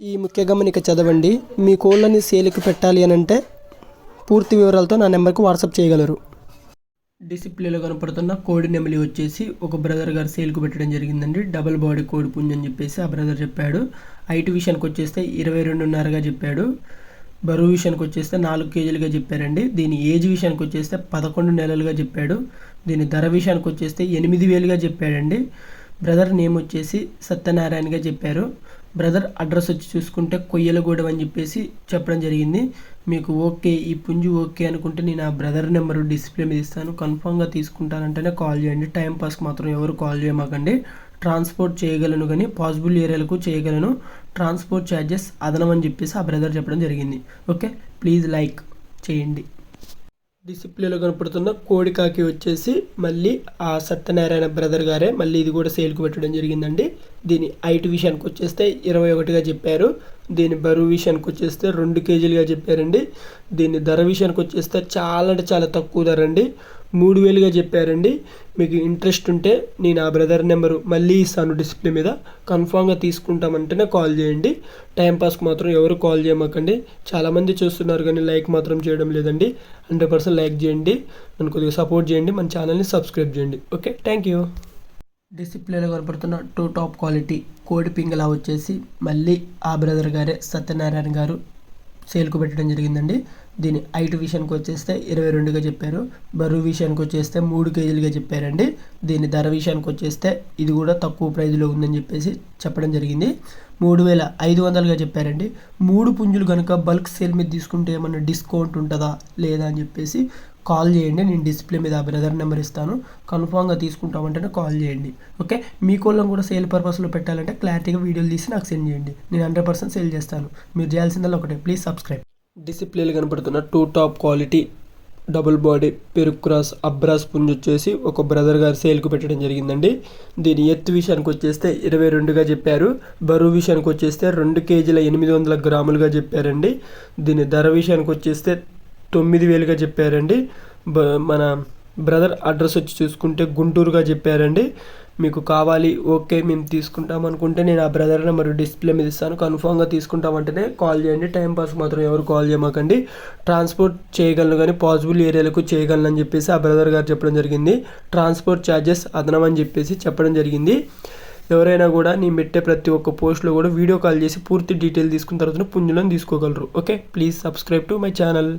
ఈ ముఖ్య గమనిక చదవండి. మీ కోళ్ళని సేల్కి పెట్టాలి అని అంటే పూర్తి వివరాలతో నా నెంబర్కి వాట్సాప్ చేయగలరు. డిసిప్లేలో కనపడుతున్న కోడి నెమలి వచ్చేసి ఒక బ్రదర్ గారు సేల్కు పెట్టడం జరిగిందండి. డబుల్ బాడీ కోడి పుంజు అని చెప్పేసి ఆ బ్రదర్ చెప్పాడు. హైట్ విషయానికి వచ్చేస్తే 22.5గా చెప్పాడు. బరువు విషయానికి వచ్చేస్తే 4 కేజీలుగా చెప్పారండి. దీని ఏజ్ విషయానికి వచ్చేస్తే 11 నెలలుగా చెప్పాడు. దీని ధర విషయానికి వచ్చేస్తే 8,000గా చెప్పాడండి. బ్రదర్ నేమ్ వచ్చేసి సత్యనారాయణగా చెప్పారు. బ్రదర్ అడ్రస్ వచ్చి చూసుకుంటే కొయ్యలగూడెం అని చెప్పేసి చెప్పడం జరిగింది. మీకు ఓకే, ఈ పుంజు ఓకే అనుకుంటే నేను ఆ బ్రదర్ నెంబరు డిస్ప్లే మీద ఇస్తాను. కన్ఫామ్గా తీసుకుంటానంటేనే కాల్ చేయండి. టైం పాస్కి మాత్రం ఎవరు కాల్ చేయమాకండి. ట్రాన్స్పోర్ట్ చేయగలను కానీ పాసిబుల్ ఏరియాలకు చేయగలను. ట్రాన్స్పోర్ట్ ఛార్జెస్ అదనం అని చెప్పేసి ఆ బ్రదర్ చెప్పడం జరిగింది. ఓకే, ప్లీజ్ లైక్ చేయండి. డిసిప్లేలో కనపడుతున్న కోడికాకి వచ్చేసి మళ్ళీ ఆ సత్యనారాయణ బ్రదర్ గారే మళ్ళీ ఇది కూడా సేల్కు పెట్టడం జరిగిందండి. దీని హైట్ విషయానికి వచ్చేస్తే 21గా చెప్పారు. దీని బరువు విషయానికి వచ్చేస్తే 2 కేజీలుగా చెప్పారండి. దీని ధర విషయానికి వచ్చేస్తే చాలా అంటే చాలా తక్కువ ధర అండి. 3,000గా చెప్పారండి. మీకు ఇంట్రెస్ట్ ఉంటే నేను ఆ బ్రదర్ నెంబరు మళ్ళీ ఇస్తాను డిస్ప్లే మీద. కన్ఫామ్గా తీసుకుంటామంటేనే కాల్ చేయండి. టైంపాస్కి మాత్రం ఎవరు కాల్ చేయమాకండి. చాలామంది చూస్తున్నారు కానీ లైక్ మాత్రం చేయడం లేదండి. 100% లైక్ చేయండి. నన్ను కొద్దిగా సపోర్ట్ చేయండి. మన ఛానల్ని సబ్స్క్రైబ్ చేయండి. Okay, thank you. డిసిప్లేలో కనపడుతున్న 2 టాప్ క్వాలిటీ కోడి పింగళ వచ్చేసి మళ్ళీ ఆ బ్రదర్ గారే సత్యనారాయణ గారు సేల్కు పెట్టడం జరిగిందండి. దీని హైట్ విషయానికి వచ్చేస్తే 22గా చెప్పారు. బరువు విషయానికి వచ్చేస్తే 3 కేజీలుగా చెప్పారండి. దీని ధర విషయానికి వచ్చేస్తే ఇది కూడా తక్కువ ప్రైజ్లో ఉందని చెప్పేసి చెప్పడం జరిగింది. 3,500గా చెప్పారండి. 3 పుంజులు కనుక బల్క్ సేల్ మీద తీసుకుంటే ఏమన్నా డిస్కౌంట్ ఉంటుందా లేదా అని చెప్పేసి కాల్ చేయండి. నేను డిస్ప్లే మీద ఆ బ్రదర్ నెంబర్ ఇస్తాను. కన్ఫామ్గా తీసుకుంటామంటేనే కాల్ చేయండి. ఓకే, మీ కోళ్ళను కూడా సేల్ పర్పస్లో పెట్టాలంటే క్లారిటీగా వీడియోలు తీసి నాకు సెండ్ చేయండి. నేను 100% సేల్ చేస్తాను. మీరు చేయాల్సిందల్లా ఒకటే, ప్లీజ్ సబ్స్క్రైబ్. డిసిప్లేలో కనపడుతున్న 2 టాప్ క్వాలిటీ డబుల్ బాడీ పెరుగు క్రాస్ అబ్రాస్ పుంజు వచ్చేసి ఒక బ్రదర్ గారు సేల్కు పెట్టడం జరిగిందండి. దీని ఎత్తు విషయానికి వచ్చేస్తే 22గా చెప్పారు. బరువు విషయానికి వచ్చేస్తే 2 కేజీల 800 గ్రాములుగా చెప్పారండి. దీని ధర విషయానికి వచ్చేస్తే 9,000గా చెప్పారండి. మన బ్రదర్ అడ్రస్ వచ్చి చూసుకుంటే గుంటూరుగా చెప్పారండి. మీకు కావాలి ఓకే మేము తీసుకుంటాం అనుకుంటే నేను ఆ బ్రదర్ నెంబర్ డిస్ప్లే మీద ఇస్తాను. కన్ఫామ్గా తీసుకుంటామంటేనే కాల్ చేయండి. టైంపాస్ మాత్రం ఎవరు కాల్ చేయమాకండి. ట్రాన్స్పోర్ట్ చేయగలను కానీ పాసిబుల్ ఏరియాలకు చేయగలను అని చెప్పేసి ఆ బ్రదర్ గారు చెప్పడం జరిగింది. ట్రాన్స్పోర్ట్ ఛార్జెస్ అదనం అని చెప్పేసి చెప్పడం జరిగింది. ఎవరైనా కూడా నేను పెట్టే ప్రతి ఒక్క పోస్ట్లో కూడా వీడియో కాల్ చేసి పూర్తి డీటెయిల్ తీసుకున్న తర్వాత పుంజులను తీసుకోగలరు. Okay, please subscribe to my channel.